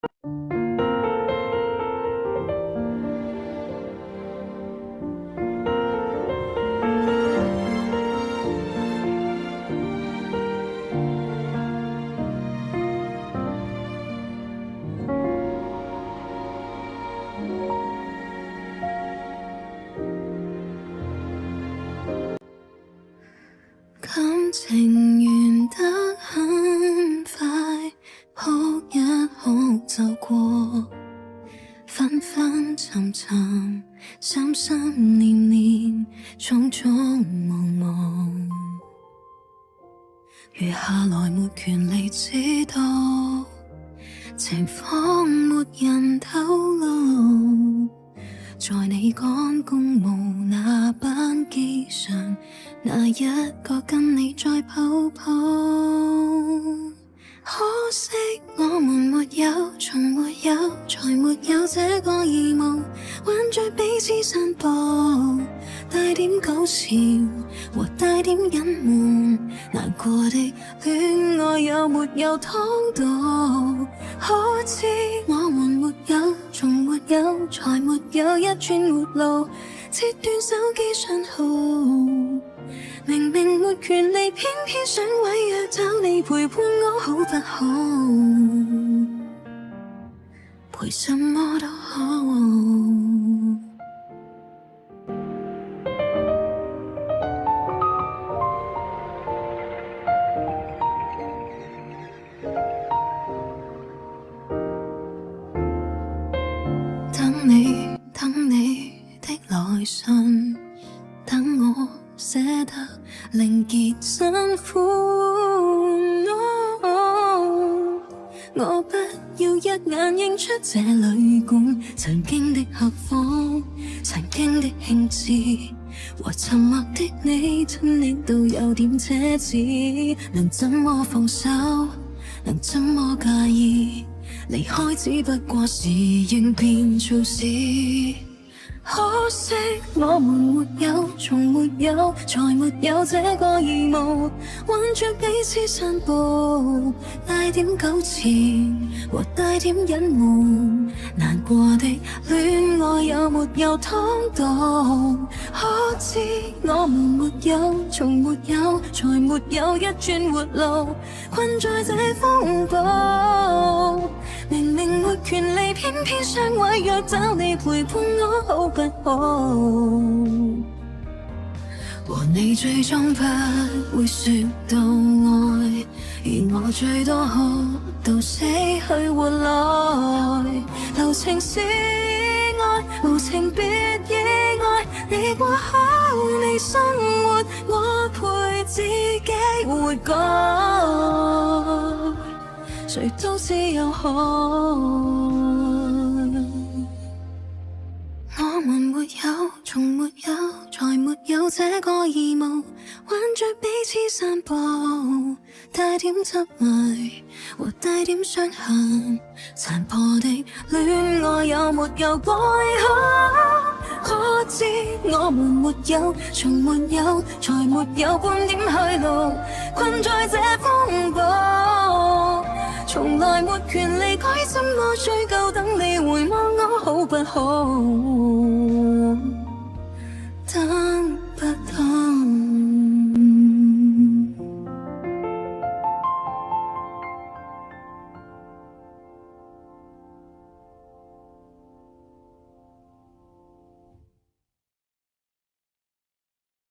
感情完得很快，哭一哭就過，分分沉沉，心心念念，種種茫茫。餘下來沒權利知道，情況沒人透露。在你趕公務那班機上，哪一個跟你再抱抱？可惜我們沒有，從沒有，才沒有這個義務，挽着彼此散步，帶點糾纏和帶點隱瞞，難過的戀愛有沒有躺倒？可知我們沒有，從沒有，才沒有一串活路，切斷手機信號。明明沒權利，偏偏想違約找你陪伴我，好不好？陪什麼都好。等你的來信，等我捨得另結新歡。我不要一眼認出這旅館曾經的客房，曾經的興致和沉默的你，親昵到有點奢侈。能怎麼放手，能怎麼介意？離開只不過是應變措施。可惜我們沒有，從沒有，才沒有這個義務，挽着彼此散步，帶點糾纏和帶點隱瞞，難過的戀愛有沒有躺倒？可知我們沒有，從沒有，才沒有一轉活路，困在這風暴。明明沒權利，偏偏想違約找你陪伴我，好不好？和你最終不會說到愛，而我最多學到死去活來。留情是愛，無情別意外，你過好你生活，我陪自己活過，誰都只有害。我們沒有，從沒有，才沒有這個義務，挽着彼此散步，帶點執迷和帶點傷痕，殘破的戀愛有沒有改好？可知我們沒有，從沒有，才沒有半點去路，困在這風暴。從來沒權利該怎麼追究，等你回望我好不好？